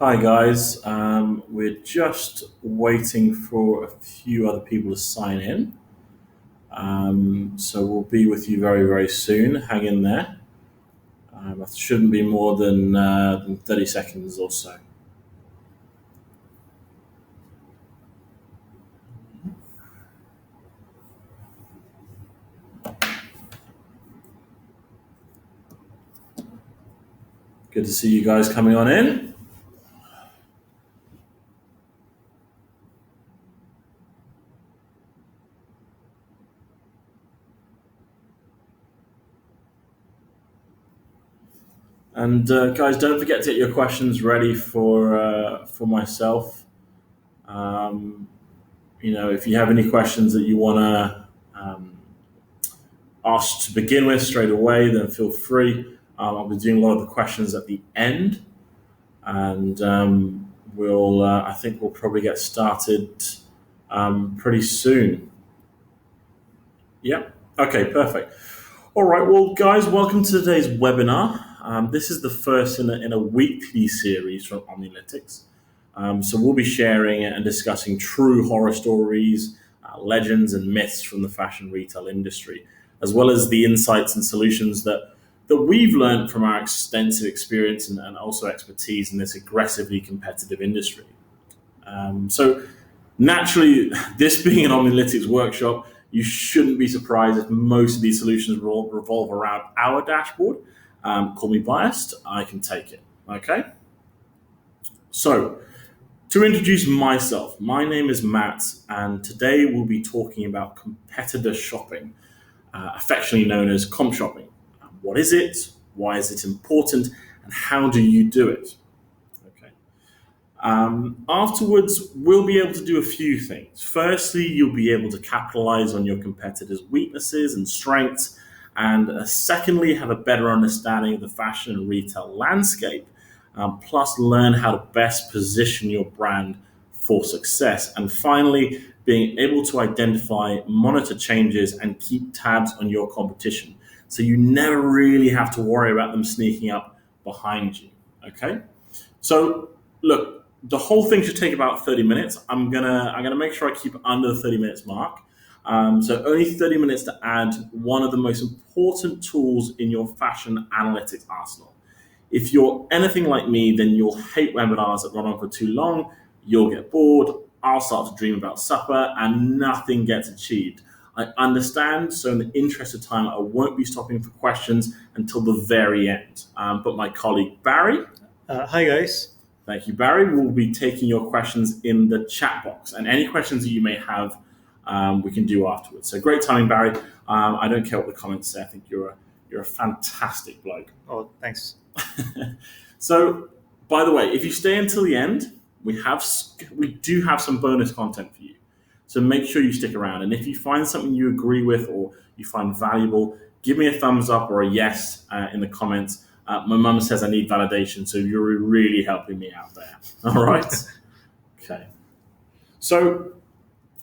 Hi guys, we're just waiting for a few other people to sign in. So we'll be with you very, very soon. Hang in there. It shouldn't be more than 30 seconds or so. Good to see you guys coming on in. And guys, don't forget to get your questions ready for myself. Um, if you have any questions that you want to ask to begin with straight away, then feel free. I'll be doing a lot of the questions at the end, and I think we'll probably get started pretty soon. Yeah. Okay. Perfect. All right. Well, guys, welcome to today's webinar. This is the first in a weekly series from Omnilytics. So we'll be sharing and discussing true horror stories, legends, and myths from the fashion retail industry, as well as the insights and solutions that we've learned from our extensive experience and also expertise in this aggressively competitive industry. So naturally, this being an Omnilytics workshop, you shouldn't be surprised if most of these solutions revolve around our dashboard. Call me biased, I can take it. Okay? So, to introduce myself, my name is Matt, and today we'll be talking about competitor shopping, affectionately known as comp shopping. What is it? Why is it important? And how do you do it? Okay. Afterwards, we'll be able to do a few things. Firstly, you'll be able to capitalize on your competitors' weaknesses and strengths. And secondly, have a better understanding of the fashion and retail landscape, plus learn how to best position your brand for success. And finally, being able to identify, monitor changes, and keep tabs on your competition. So you never really have to worry about them sneaking up behind you. Okay? So look, the whole thing should take about 30 minutes. I'm gonna make sure I keep it under the 30 minutes mark. So only 30 minutes to add one of the most important tools in your fashion analytics arsenal. If you're anything like me, then you'll hate webinars that run on for too long. You'll get bored. I'll start to dream about supper and nothing gets achieved. I understand, so in the interest of time, I won't be stopping for questions until the very end. But my colleague Barry. Hi, guys. Thank you, Barry. We'll be taking your questions in the chat box, and any questions that you may have, we can do afterwards. So great timing, Barry. I don't care what the comments say. I think you're a fantastic bloke. Oh, thanks. So, by the way, if you stay until the end, we do have some bonus content for you. So make sure you stick around. And if you find something you agree with or you find valuable, give me a thumbs up or a yes in the comments. My mum says I need validation, so you're really helping me out there. All right? Okay. So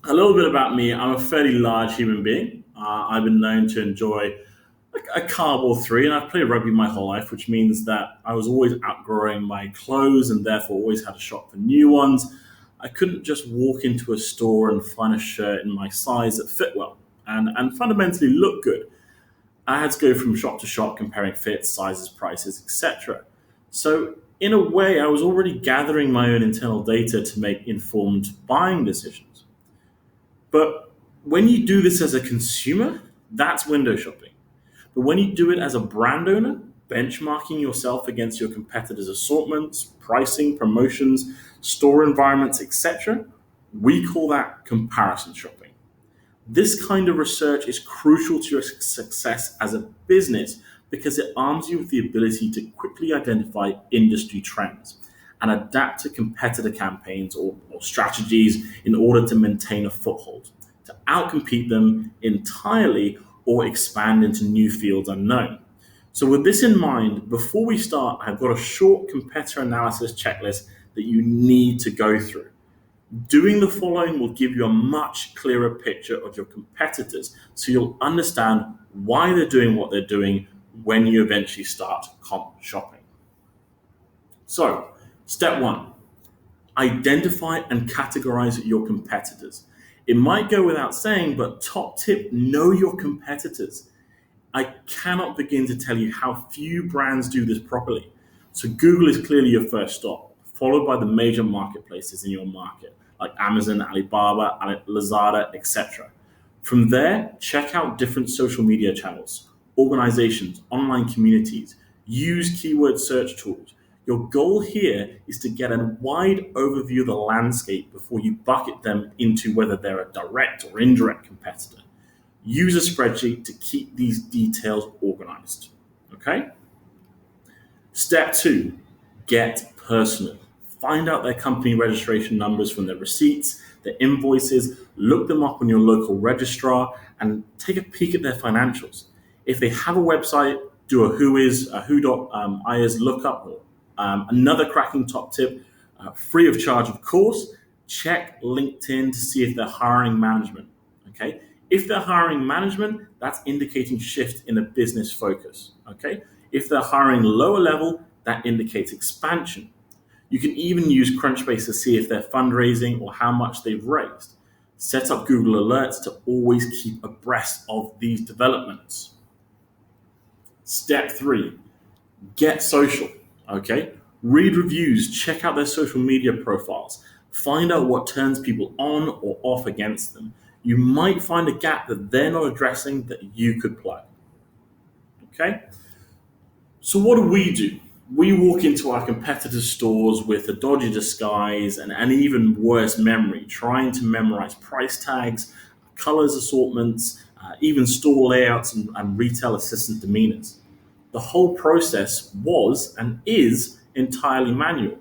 a little bit about me. I'm a fairly large human being. I've been known to enjoy a carb or three, and I've played rugby my whole life, which means that I was always outgrowing my clothes and therefore always had to shop for new ones. I couldn't just walk into a store and find a shirt in my size that fit well and fundamentally look good. I had to go from shop to shop comparing fits, sizes, prices, etc. So, in a way, I was already gathering my own internal data to make informed buying decisions. But when you do this as a consumer, that's window shopping. But when you do it as a brand owner, benchmarking yourself against your competitors' assortments, pricing, promotions, store environments, etc., we call that comparison shopping. This kind of research is crucial to your success as a business because it arms you with the ability to quickly identify industry trends and adapt to competitor campaigns or strategies in order to maintain a foothold, to outcompete them entirely or expand into new fields unknown. So with this in mind, before we start, I've got a short competitor analysis checklist that you need to go through. Doing the following will give you a much clearer picture of your competitors so you'll understand why they're doing what they're doing when you eventually start comp shopping. So, Step one, identify and categorize your competitors. It might go without saying, but top tip, know your competitors. I cannot begin to tell you how few brands do this properly. So Google is clearly your first stop, followed by the major marketplaces in your market, like Amazon, Alibaba, Lazada, etc. From there, check out different social media channels, organizations, online communities, use keyword search tools. Your goal here is to get a wide overview of the landscape before you bucket them into whether they're a direct or indirect competitor. Use a spreadsheet to keep these details organized. Okay? Step two, get personal. Find out their company registration numbers from their receipts, their invoices, look them up on your local registrar, and take a peek at their financials. If they have a website, do a who.is lookup. Or, another cracking top tip, free of charge, of course, check LinkedIn to see if they're hiring management. Okay? If they're hiring management, that's indicating shift in a business focus. Okay? If they're hiring lower level, that indicates expansion. You can even use Crunchbase to see if they're fundraising or how much they've raised. Set up Google Alerts to always keep abreast of these developments. Step three, get social. Okay? Read reviews, check out their social media profiles, find out what turns people on or off against them. You might find a gap that they're not addressing that you could plug. Okay? So what do? We walk into our competitors' stores with a dodgy disguise and an even worse memory, trying to memorize price tags, colors, assortments, even store layouts and retail assistant demeanors. The whole process was and is entirely manual.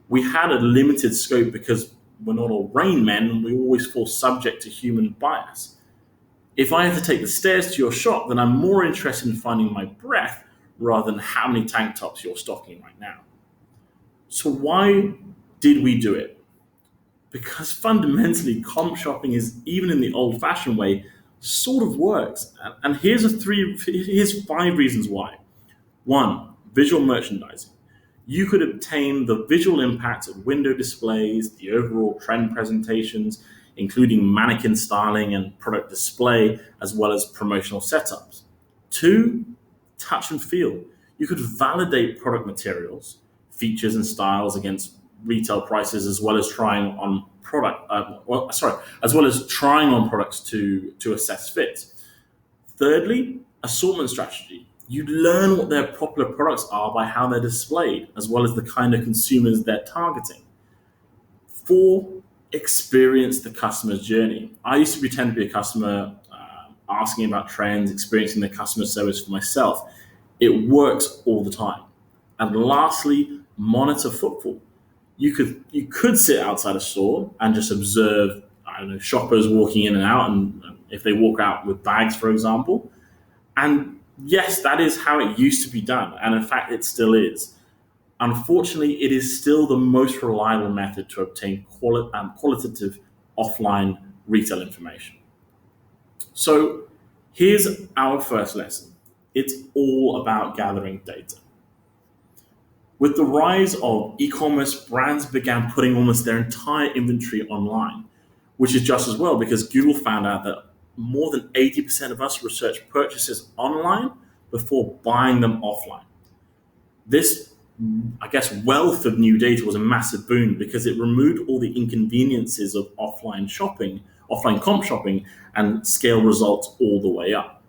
We had a limited scope because we're not all Rain Men, we always fall subject to human bias. If I have to take the stairs to your shop, then I'm more interested in finding my breath rather than how many tank tops you're stocking right now. So why did we do it? Because fundamentally, comp shopping is, even in the old-fashioned way, sort of works. And here's 5 reasons why. One, visual merchandising. You could obtain the visual impact of window displays, the overall trend presentations, including mannequin styling and product display, as well as promotional setups. Two, touch and feel. You could validate product materials, features, and styles against retail prices, as well as trying on as well as trying on products to assess fit. Thirdly, assortment strategy. You learn what their popular products are by how they're displayed, as well as the kind of consumers they're targeting. Four, experience the customer's journey. I used to pretend to be a customer, asking about trends, experiencing the customer service for myself. It works all the time. And lastly, monitor footfall. You could sit outside a store and just observe, I don't know, shoppers walking in and out, and if they walk out with bags, for example. And yes, that is how it used to be done, and in fact, it still is. Unfortunately, it is still the most reliable method to obtain qualitative offline retail information. So here's our first lesson. It's all about gathering data. With the rise of e-commerce, brands began putting almost their entire inventory online, which is just as well because Google found out that more than 80% of us research purchases online before buying them offline. This, I guess, wealth of new data was a massive boon because it removed all the inconveniences of offline comp shopping, and scaled results all the way up.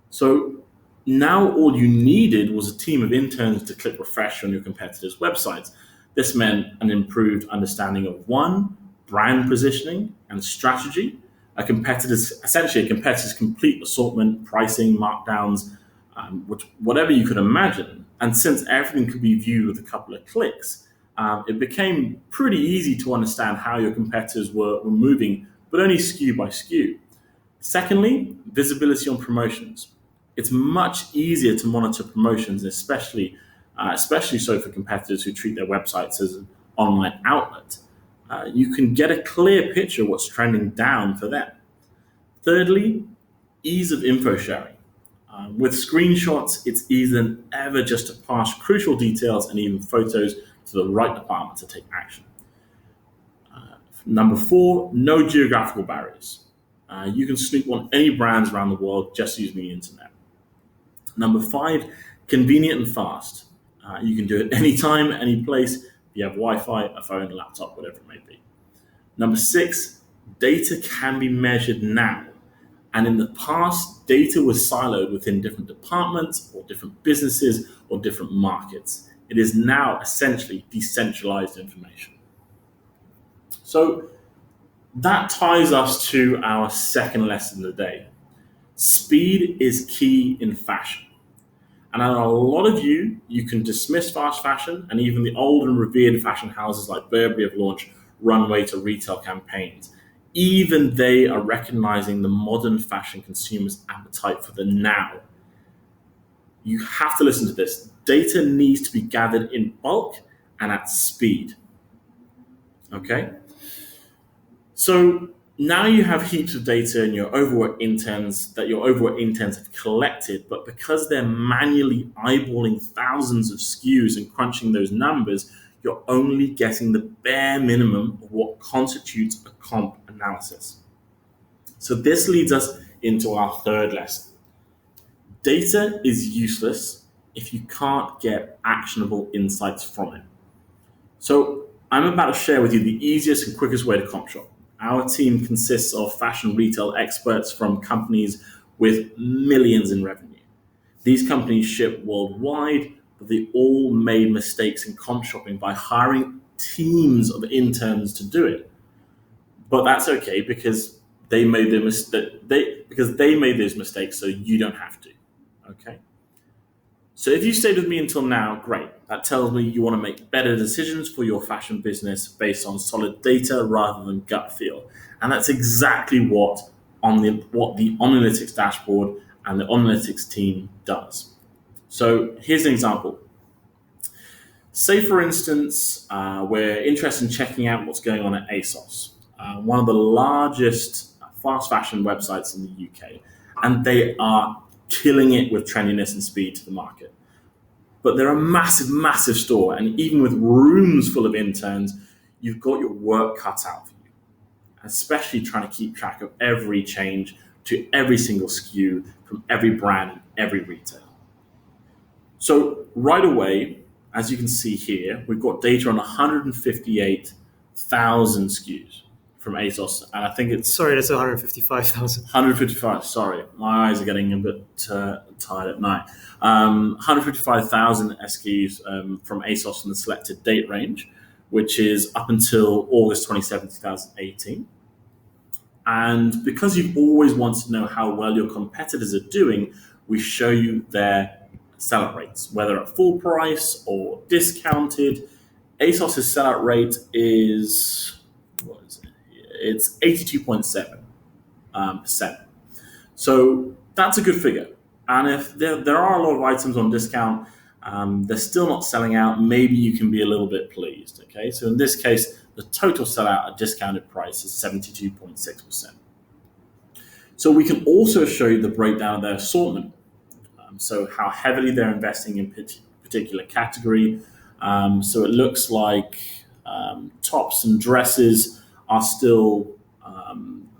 So now all you needed was a team of interns to click refresh on your competitors' websites. This meant an improved understanding of one, brand positioning and strategy, essentially a competitor's complete assortment, pricing, markdowns, whatever you could imagine. And since everything could be viewed with a couple of clicks, it became pretty easy to understand how your competitors were moving, but only SKU by SKU. Secondly, visibility on promotions. It's much easier to monitor promotions, especially so for competitors who treat their websites as an online outlet. You can get a clear picture of what's trending down for them. Thirdly, ease of info sharing. With screenshots, it's easier than ever just to pass crucial details and even photos to the right department to take action. Number 4, no geographical barriers. You can snoop on any brands around the world just using the internet. Number 5, convenient and fast. You can do it anytime, any place. If you have Wi-Fi, a phone, a laptop, whatever it may be. Number 6, data can be measured now. And in the past, data was siloed within different departments or different businesses or different markets. It is now essentially decentralized information. So that ties us to our second lesson of the day. Speed is key in fashion. And I know a lot of you can dismiss fast fashion, and even the old and revered fashion houses like Burberry have launched runway to retail campaigns. Even they are recognizing the modern fashion consumer's appetite for the now. You have to listen to this. Data needs to be gathered in bulk and at speed. Okay? So now you have heaps of data in your overworked interns that your overworked interns have collected, but because they're manually eyeballing thousands of SKUs and crunching those numbers, you're only getting the bare minimum of what constitutes a comp analysis. So this leads us into our third lesson. Data is useless if you can't get actionable insights from it. So I'm about to share with you the easiest and quickest way to comp shop. Our team consists of fashion retail experts from companies with millions in revenue. These companies ship worldwide, but they all made mistakes in comp shopping by hiring teams of interns to do it. But that's okay because they made those mistakes, so you don't have to. Okay. So if you stayed with me until now, great. That tells me you want to make better decisions for your fashion business based on solid data rather than gut feel. And that's exactly what the analytics dashboard and the analytics team does. So here's an example. Say, for instance, we're interested in checking out what's going on at ASOS, one of the largest fast fashion websites in the UK, and they are killing it with trendiness and speed to the market. But they're a massive, massive store, and even with rooms full of interns, you've got your work cut out for you, especially trying to keep track of every change to every single SKU from every brand and every retailer. So right away, as you can see here, we've got data on 158,000 SKUs from ASOS, and I think it's... Sorry, that's 155,000. 155, sorry. My eyes are getting a bit tired at night. 155,000 SKUs from ASOS in the selected date range, which is up until August 27, 2018. And because you've always wanted to know how well your competitors are doing, we show you their sellout rates, whether at full price or discounted. ASOS's sellout rate is, what is it? It's 82.7%. So that's a good figure. And if there are a lot of items on discount, they're still not selling out, maybe you can be a little bit pleased. Okay, so in this case, the total sellout at discounted price is 72.6%. So we can also show you the breakdown of their assortment. So how heavily they're investing in particular category. So it looks like tops and dresses are still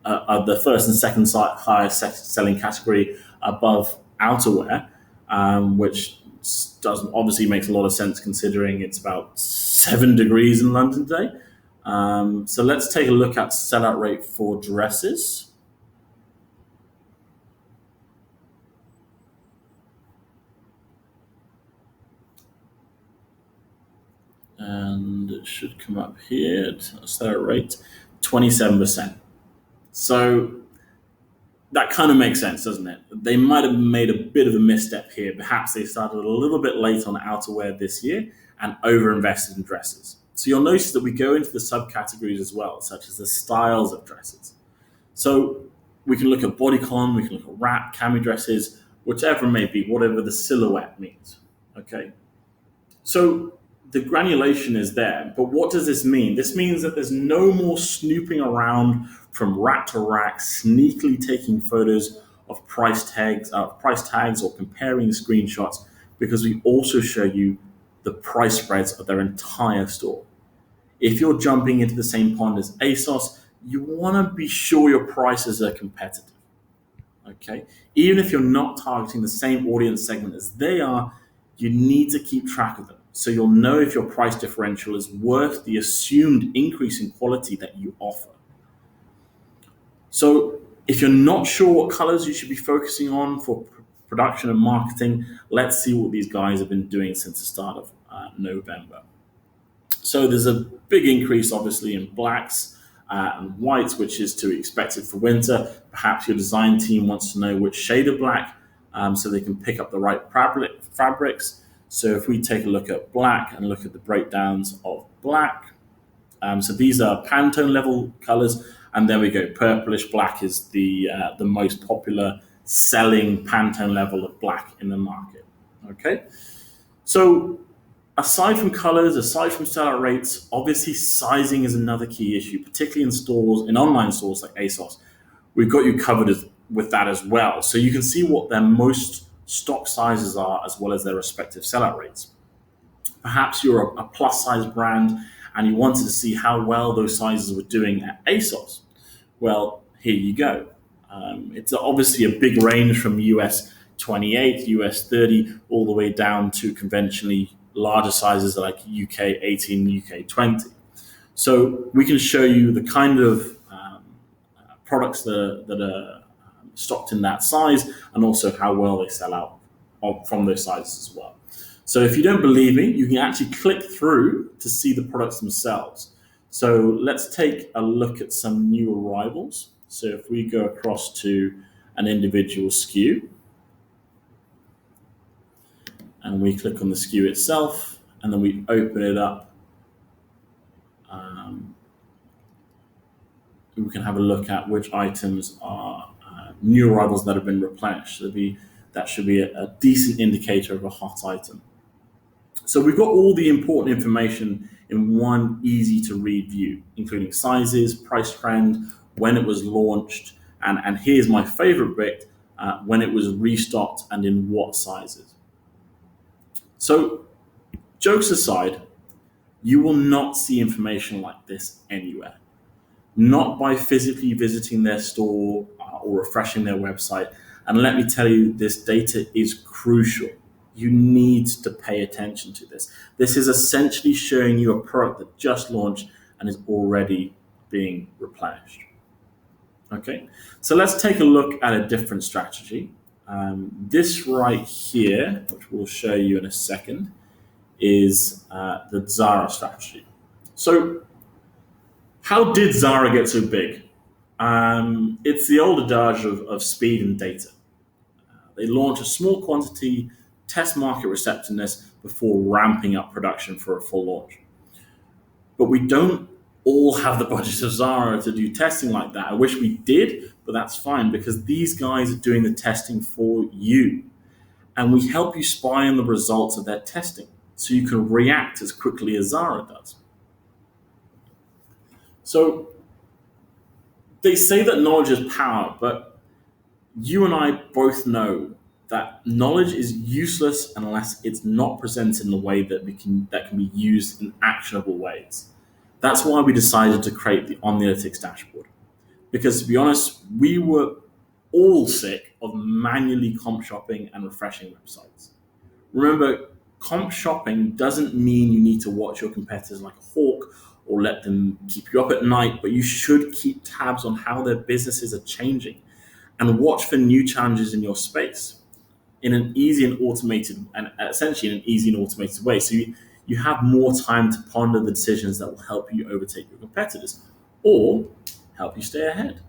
the first and second highest selling category above outerwear, which doesn't obviously makes a lot of sense considering it's about 7 degrees in London today. So let's take a look at sellout rate for dresses. And it should come up here, sellout rate, 27%. So that kind of makes sense, doesn't it? They might have made a bit of a misstep here. Perhaps they started a little bit late on outerwear this year and overinvested in dresses. So you'll notice that we go into the subcategories as well, such as the styles of dresses. So we can look at bodycon, we can look at wrap, cami dresses, whichever it may be, whatever the silhouette means. Okay. So the granulation is there, but what does this mean? This means that there's no more snooping around from rack to rack, sneakily taking photos of price tags or comparing screenshots, because we also show you the price spreads of their entire store. If you're jumping into the same pond as ASOS, you want to be sure your prices are competitive. Okay, even if you're not targeting the same audience segment as they are, you need to keep track of them so you'll know if your price differential is worth the assumed increase in quality that you offer. So if you're not sure what colors you should be focusing on for production and marketing, let's see what these guys have been doing since the start of November. So there's a big increase, obviously, in blacks and whites, which is to be expected for winter. Perhaps your design team wants to know which shade of black so they can pick up the right fabrics. So if we take a look at black and look at the breakdowns of black, so these are Pantone level colors, and there we go. Purplish black is the most popular selling Pantone level of black in the market. Okay, so aside from colors, aside from sellout rates, obviously sizing is another key issue, particularly in stores, in online stores like ASOS. We've got you covered with that as well. So you can see what their most stock sizes are as well as their respective sellout rates. Perhaps you're a plus size brand and you wanted to see how well those sizes were doing at ASOS. Well, here you go. It's obviously a big range from US 28, US 30, all the way down to conventionally larger sizes like UK 18, UK 20. So we can show you the kind of products that are stocked in that size and also how well they sell out from those sizes as well. So if you don't believe me, you can actually click through to see the products themselves. So let's take a look at some new arrivals. So if we go across to an individual SKU, and we click on the SKU itself, and then we open it up, we can have a look at which items are new arrivals that have been replenished. So that should be a decent indicator of a hot item. So we've got all the important information in one easy to read view, including sizes, price trend, when it was launched, and here's my favorite bit, when it was restocked and in what sizes. So jokes aside, you will not see information like this anywhere. Not by physically visiting their store or refreshing their website. And let me tell you, this data is crucial. You need to pay attention to this. This is essentially showing you a product that just launched and is already being replenished. Okay, so let's take a look at a different strategy. This right here, which we'll show you in a second, is the Zara strategy. So how did Zara get so big? It's the old adage of speed and data. They launch a small quantity, test market receptiveness before ramping up production for a full launch. But we don't all have the budget of Zara to do testing like that. I wish we did, but that's fine because these guys are doing the testing for you. And we help you spy on the results of their testing so you can react as quickly as Zara does. So they say that knowledge is power, but you and I both know that knowledge is useless unless it's not presented in a way that can be used in actionable ways. That's why we decided to create the Analytics dashboard. Because to be honest, we were all sick of manually comp shopping and refreshing websites. Remember, comp shopping doesn't mean you need to watch your competitors like a hawk or let them keep you up at night, but you should keep tabs on how their businesses are changing and watch for new challenges in your space in an easy and automated, and essentially in an easy and automated way. So you have more time to ponder the decisions that will help you overtake your competitors or help you stay ahead.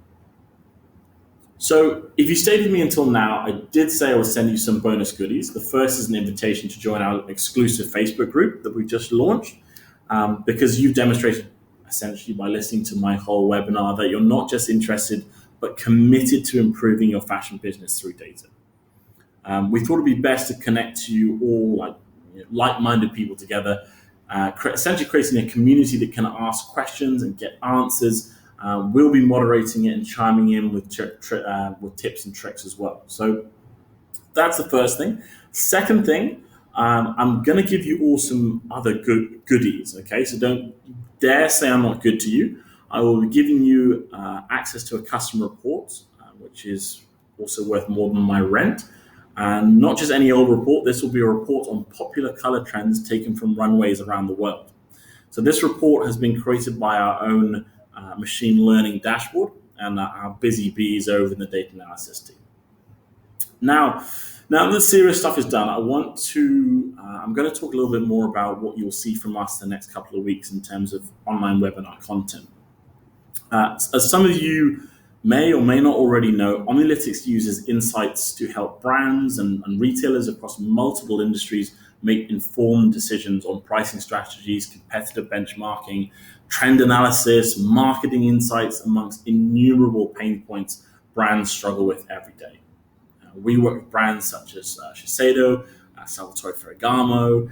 So if you stayed with me until now, I did say I would send you some bonus goodies. The first is an invitation to join our exclusive Facebook group that we just launched, because you've demonstrated essentially by listening to my whole webinar that you're not just interested, but committed to improving your fashion business through data. We thought it'd be best to connect you all like-minded people together, essentially creating a community that can ask questions and get answers. We'll be moderating it and chiming in with tips and tricks as well. So that's the first thing. Second thing, I'm going to give you all some other goodies, okay? So don't dare say I'm not good to you. I will be giving you access to a customer report, which is also worth more than my rent. And not just any old report, this will be a report on popular color trends taken from runways around the world. So this report has been created by our own machine learning dashboard and our busy bees over in the data analysis team. Now that the serious stuff is done, I'm going to talk a little bit more about what you'll see from us the next couple of weeks in terms of online webinar content. As some of you may or may not already know, Omnilytics uses insights to help brands and retailers across multiple industries make informed decisions on pricing strategies, competitive benchmarking, trend analysis, marketing insights, amongst innumerable pain points brands struggle with every day. We work with brands such as Shiseido, Salvatore Ferragamo,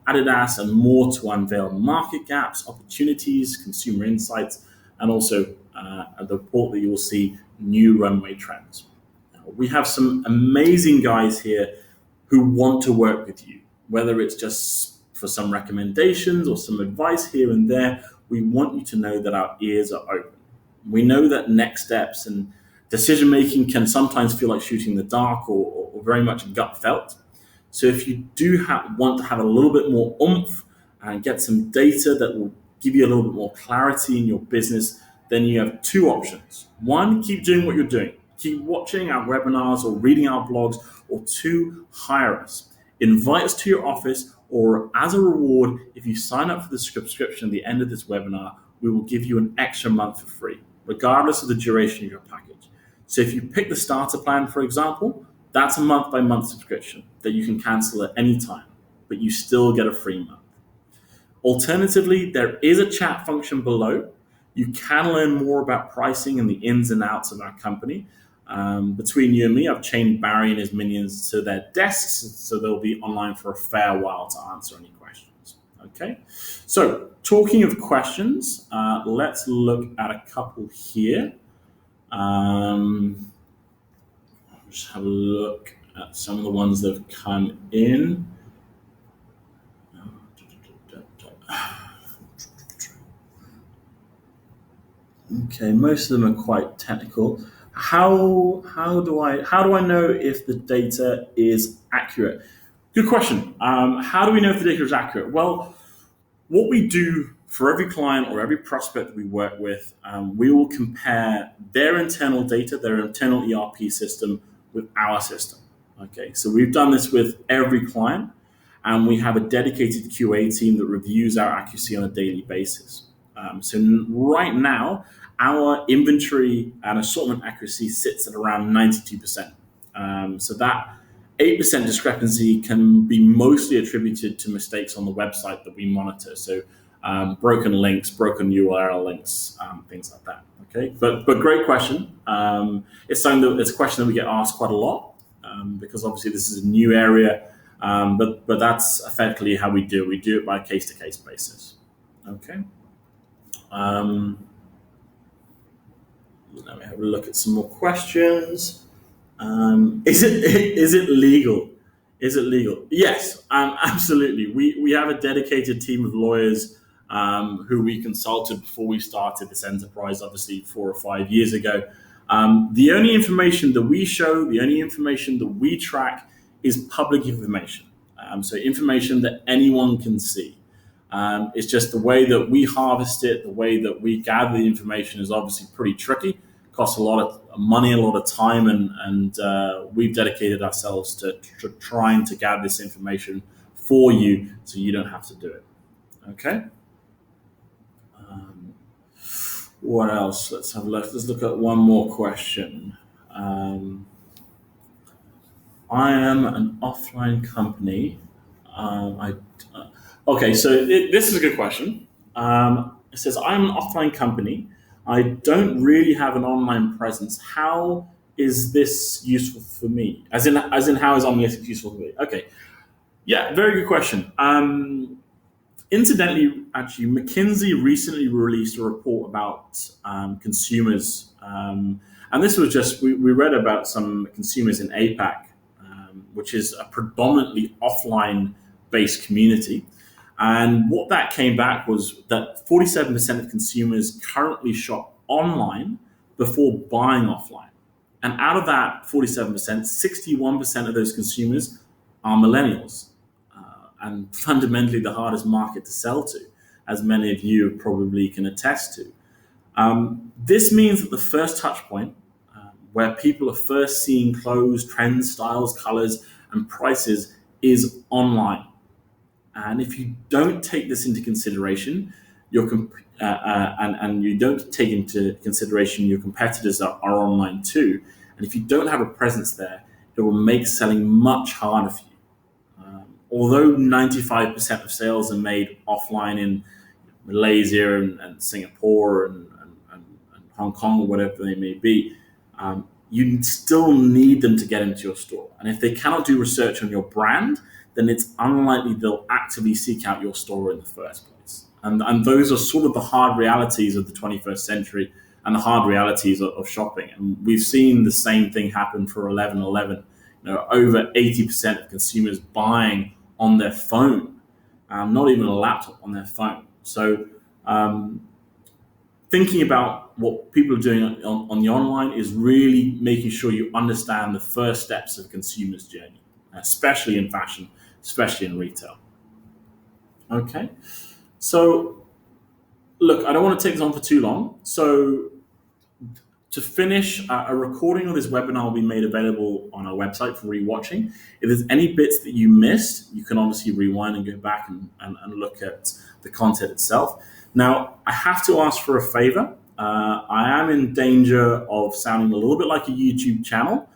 Adidas, and more to unveil market gaps, opportunities, consumer insights, and also the report that you will see new runway trends. We have some amazing guys here who want to work with you, whether it's just for some recommendations or some advice here and there. We want you to know that our ears are open. We know that next steps and decision making can sometimes feel like shooting in the dark or very much gut felt. So if you do want to have a little bit more oomph and get some data that will give you a little bit more clarity in your business, then you have two options. One, keep doing what you're doing. Keep watching our webinars or reading our blogs, or two, hire us. Invite us to your office, or as a reward, if you sign up for the subscription at the end of this webinar, we will give you an extra month for free, regardless of the duration of your package. So if you pick the starter plan, for example, that's a month-by-month subscription that you can cancel at any time, but you still get a free month. Alternatively, there is a chat function below. You can learn more about pricing and the ins and outs of our company. Between you and me, I've chained Barry and his minions to their desks, so they'll be online for a fair while to answer any questions. Okay, so talking of questions, let's look at a couple here. Just have a look at some of the ones that have come in. Okay, most of them are quite technical. How do I know if the data is accurate? Good question. How do we know if the data is accurate? Well, what we do for every client or every prospect that we work with, we will compare their internal data, their internal ERP system, with our system. Okay, so we've done this with every client, and we have a dedicated QA team that reviews our accuracy on a daily basis. So right now, our inventory and assortment accuracy sits at around 92%. So that 8% discrepancy can be mostly attributed to mistakes on the website that we monitor. So broken links, broken URL links, things like that. Okay, but great question. It's a question that we get asked quite a lot because obviously this is a new area. But that's effectively how we do it. We do it by a case-to-case basis. Okay. Let me have a look at some more questions. Is it legal? Is it legal? Yes, absolutely. We have a dedicated team of lawyers who we consulted before we started this enterprise, obviously 4 or 5 years ago. The only information that we show, the only information that we track is public information. So information that anyone can see. It's just the way that we harvest it, the way that we gather the information is obviously pretty tricky. Costs a lot of money, a lot of time, and we've dedicated ourselves to trying to gather this information for you so you don't have to do it. Okay? What else? Let's have a look. Let's look at one more question. I am an offline company. Okay, so this is a good question. It says, I'm an offline company. I don't really have an online presence. How is this useful for me? As in how is Omnilytics useful for me? Okay, yeah, very good question. Incidentally, actually, McKinsey recently released a report about consumers. And this was just, we read about some consumers in APAC, which is a predominantly offline based community. And what that came back was that 47% of consumers currently shop online before buying offline. And out of that 47%, 61% of those consumers are millennials. And fundamentally the hardest market to sell to, as many of you probably can attest to. This means that the first touch point, where people are first seeing clothes, trends, styles, colors, and prices, is online. And if you don't take this into consideration, and you don't take into consideration your competitors are online too, and if you don't have a presence there, it will make selling much harder for you. Although 95% of sales are made offline in Malaysia and Singapore and Hong Kong or whatever they may be, you still need them to get into your store. And if they cannot do research on your brand, then it's unlikely they'll actively seek out your store in the first place. And those are sort of the hard realities of the 21st century and the hard realities of shopping. And we've seen the same thing happen for 11/11. Over 80% of consumers buying on their phone, not even a laptop, on their phone. So thinking about what people are doing on the online is really making sure you understand the first steps of a consumer's journey, especially in fashion, especially in retail. Okay, so look, I don't want to take this on for too long. So to finish, a recording of this webinar will be made available on our website for rewatching. If there's any bits that you missed, you can obviously rewind and go back and look at the content itself. Now, I have to ask for a favor. I am in danger of sounding a little bit like a YouTube channel.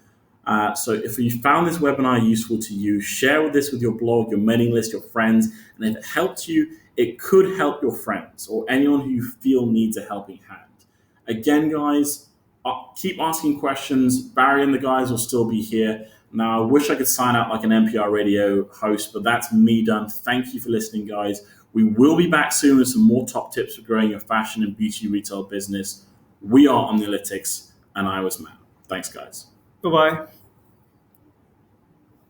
So if you found this webinar useful to you, share this with your blog, your mailing list, your friends. And if it helped you, it could help your friends or anyone who you feel needs a helping hand. Again, guys, keep asking questions. Barry and the guys will still be here. Now, I wish I could sign out like an NPR radio host, but that's me done. Thank you for listening, guys. We will be back soon with some more top tips for growing your fashion and beauty retail business. We are Omnilytics, and I was Matt. Thanks, guys. Bye-bye.